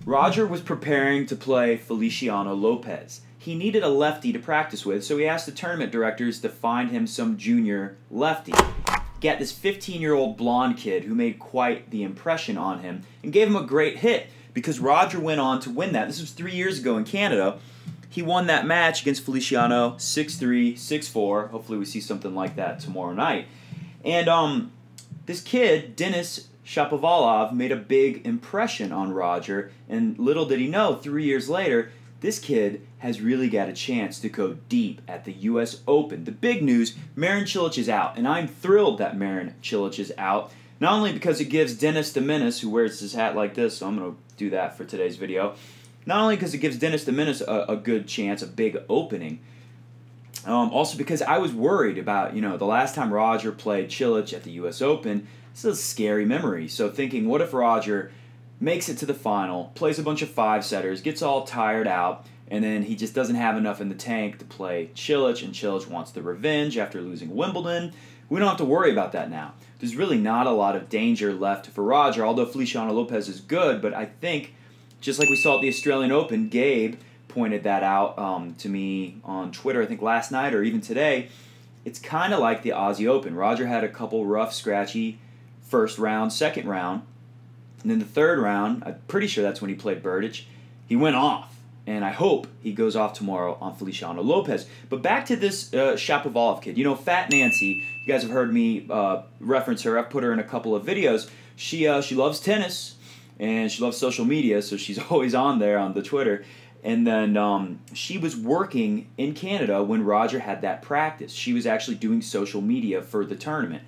Roger was preparing to play Feliciano Lopez. He needed a lefty to practice with, so he asked the tournament directors to find him some junior lefty. Get this 15-year-old blonde kid who made quite the impression on him and gave him a great hit because Roger went on to win that. This was 3 years ago in Canada. He won that match against Feliciano 6-3, 6-4. Hopefully we see something like that tomorrow night. And this kid, Denis Shapovalov, made a big impression on Roger, and little did he know, 3 years later, this kid has really got a chance to go deep at the U.S. Open. The big news, Marin Cilic is out, and I'm thrilled that Marin Cilic is out, not only because it gives Denis the Menace, who wears his hat like this, so I'm going to do that for today's video, not only because it gives Denis the Menace a good chance, a big opening, also because I was worried about, the last time Roger played Cilic at the U.S. Open. This is a scary memory. So thinking, what if Roger makes it to the final, plays a bunch of five-setters, gets all tired out, and then he just doesn't have enough in the tank to play Cilic, and Cilic wants the revenge after losing Wimbledon. We don't have to worry about that now. There's really not a lot of danger left for Roger, although Feliciano Lopez is good, but I think, just like we saw at the Australian Open, Gabe pointed that out to me on Twitter, I think last night or even today. It's kind of like the Aussie Open. Roger had a couple rough, scratchy first round, second round, and then the third round, I'm pretty sure that's when he played Berdych, he went off. And I hope he goes off tomorrow on Feliciano Lopez. But back to this Shapovalov kid. Fat Nancy, you guys have heard me reference her. I've put her in a couple of videos. She loves tennis, and she loves social media, so she's always on there on the Twitter. And then she was working in Canada when Roger had that practice. She was actually doing social media for the tournament.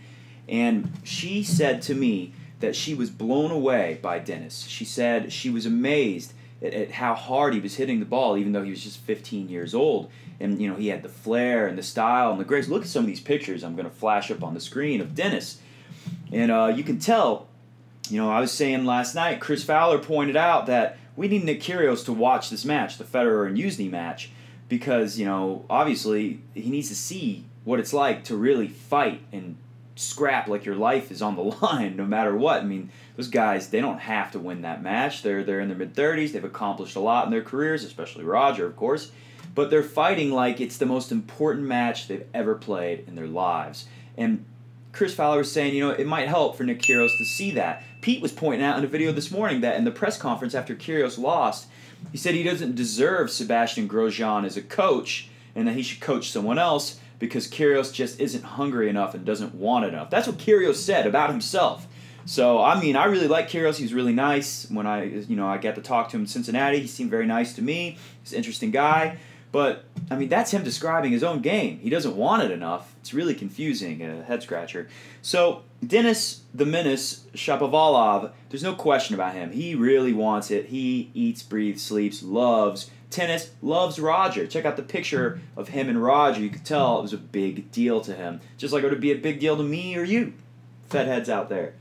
And she said to me that she was blown away by Denis. She said she was amazed at how hard he was hitting the ball, even though he was just 15 years old. And, he had the flair and the style and the grace. Look at some of these pictures I'm going to flash up on the screen of Denis. And you can tell, I was saying last night, Chris Fowler pointed out that we need Nick Kyrgios to watch this match, the Federer and Usny match, because, obviously he needs to see what it's like to really fight and scrap like your life is on the line no matter what. I mean, those guys, they don't have to win that match. They're in their mid-30s. They've accomplished a lot in their careers, especially Roger, of course. But they're fighting like it's the most important match they've ever played in their lives. And Chris Fowler was saying, it might help for Nick Kyrgios to see that. Pete was pointing out in a video this morning that in the press conference after Kyrgios lost, he said he doesn't deserve Sebastian Grosjean as a coach and that he should coach someone else because Kyrgios just isn't hungry enough and doesn't want enough. That's what Kyrgios said about himself. So, I mean, I really like Kyrgios. He's really nice. When I got to talk to him in Cincinnati, he seemed very nice to me. He's an interesting guy. But, I mean, that's him describing his own game. He doesn't want it enough. It's really confusing, a head-scratcher. So, Denis the Menace Shapovalov, there's no question about him. He really wants it. He eats, breathes, sleeps, loves tennis, loves Roger. Check out the picture of him and Roger. You could tell it was a big deal to him. Just like it would be a big deal to me or you, fed heads out there.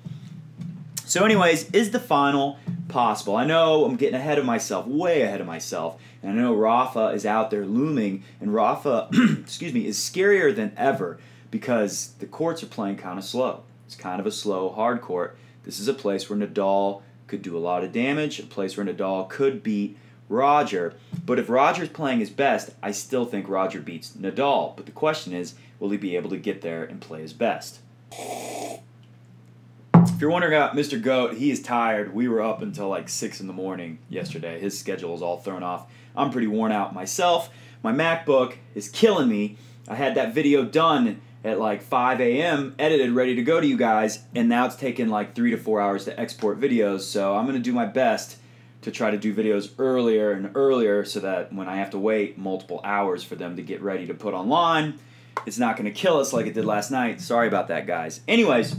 So anyways, is the final possible? I know I'm getting ahead of myself, way ahead of myself. And I know RAFA is out there looming, and RAFA, excuse me, is scarier than ever because the courts are playing kind of slow. It's kind of a slow, hard court. This is a place where Nadal could do a lot of damage, a place where Nadal could beat Roger. But if Roger's playing his best, I still think Roger beats Nadal. But the question is, will he be able to get there and play his best? If you're wondering about Mr. Goat, he is tired. We were up until like 6 in the morning yesterday. His schedule is all thrown off. I'm pretty worn out myself. My MacBook is killing me. I had that video done at like 5 a.m., edited, ready to go to you guys, and now it's taken like 3 to 4 hours to export videos, so I'm going to do my best to try to do videos earlier and earlier so that when I have to wait multiple hours for them to get ready to put online, it's not going to kill us like it did last night. Sorry about that, guys. Anyways,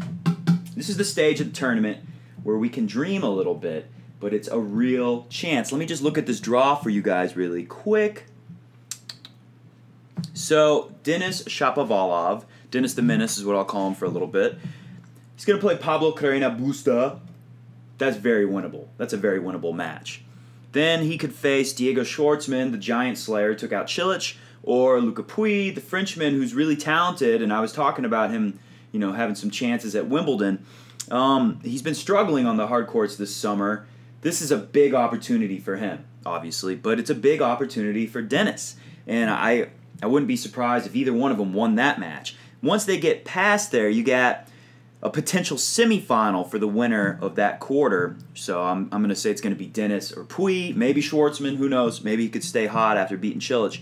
this is the stage of the tournament where we can dream a little bit, but it's a real chance. Let me just look at this draw for you guys really quick. So, Denis Shapovalov, Denis the Menace is what I'll call him for a little bit. He's going to play Pablo Carreño Busta. That's very winnable. That's a very winnable match. Then he could face Diego Schwartzman, the Giant Slayer, took out Cilic, or Luca Pouille, the Frenchman, who's really talented, and I was talking about him, having some chances at Wimbledon. He's been struggling on the hard courts this summer, This is a big opportunity for him, obviously, but it's a big opportunity for Denis. And I wouldn't be surprised if either one of them won that match. Once they get past there, you got a potential semifinal for the winner of that quarter. So I'm going to say it's going to be Denis or Pouille, maybe Schwartzman, who knows. Maybe he could stay hot after beating Cilic.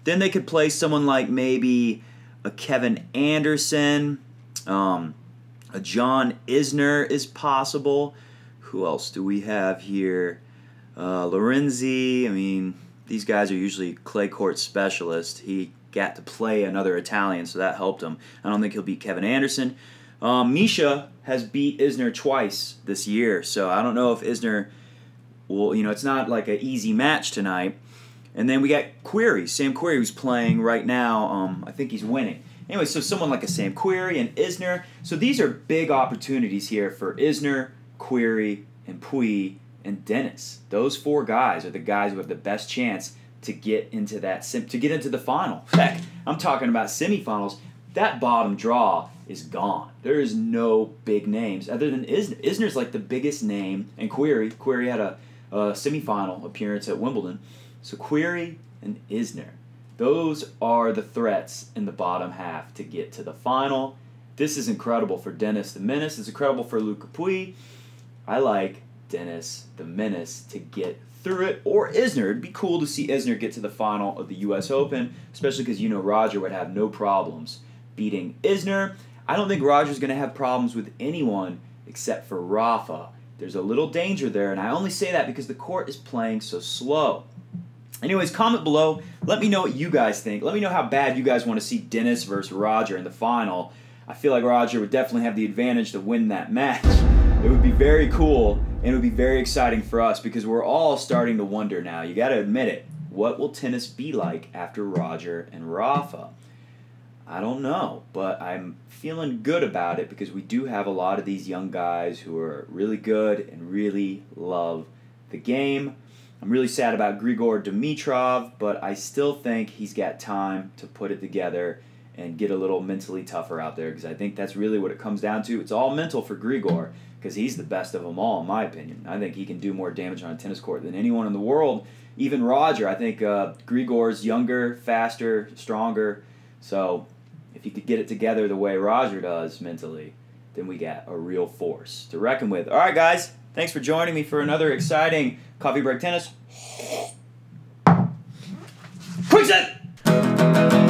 Then they could play someone like maybe a Kevin Anderson, a John Isner is possible. Who else do we have here? Lorenzi. I mean, these guys are usually clay court specialists. He got to play another Italian, so that helped him. I don't think he'll beat Kevin Anderson. Misha has beat Isner twice this year, so I don't know if Isner will, it's not like an easy match tonight. And then we got Querrey, Sam Querrey, who's playing right now. I think he's winning. Anyway, so someone like a Sam Querrey and Isner. So these are big opportunities here for Isner, Querrey, and Pouille, and Denis. Those 4 guys are the guys who have the best chance to get into the final. Heck, I'm talking about semifinals. That bottom draw is gone. There is no big names other than Isner. Isner's like the biggest name, and Querrey had a semifinal appearance at Wimbledon. So Querrey and Isner, those are the threats in the bottom half to get to the final. This is incredible for Denis the Menace. It's incredible for Luca Pouille. I like Denis the Menace to get through it, or Isner. It'd be cool to see Isner get to the final of the U.S. Open, especially because Roger would have no problems beating Isner. I don't think Roger's going to have problems with anyone except for Rafa. There's a little danger there, and I only say that because the court is playing so slow. Anyways, comment below. Let me know what you guys think. Let me know how bad you guys want to see Denis versus Roger in the final. I feel like Roger would definitely have the advantage to win that match. It would be very cool, and it would be very exciting for us because we're all starting to wonder now. You got to admit it. What will tennis be like after Roger and Rafa? I don't know, but I'm feeling good about it because we do have a lot of these young guys who are really good and really love the game. I'm really sad about Grigor Dimitrov, but I still think he's got time to put it together and get a little mentally tougher out there because I think that's really what it comes down to. It's all mental for Grigor because he's the best of them all, in my opinion. I think he can do more damage on a tennis court than anyone in the world, even Roger. I think Grigor's younger, faster, stronger. So if he could get it together the way Roger does mentally, then we got a real force to reckon with. All right, guys. Thanks for joining me for another exciting Coffee Break Tennis. Quick set!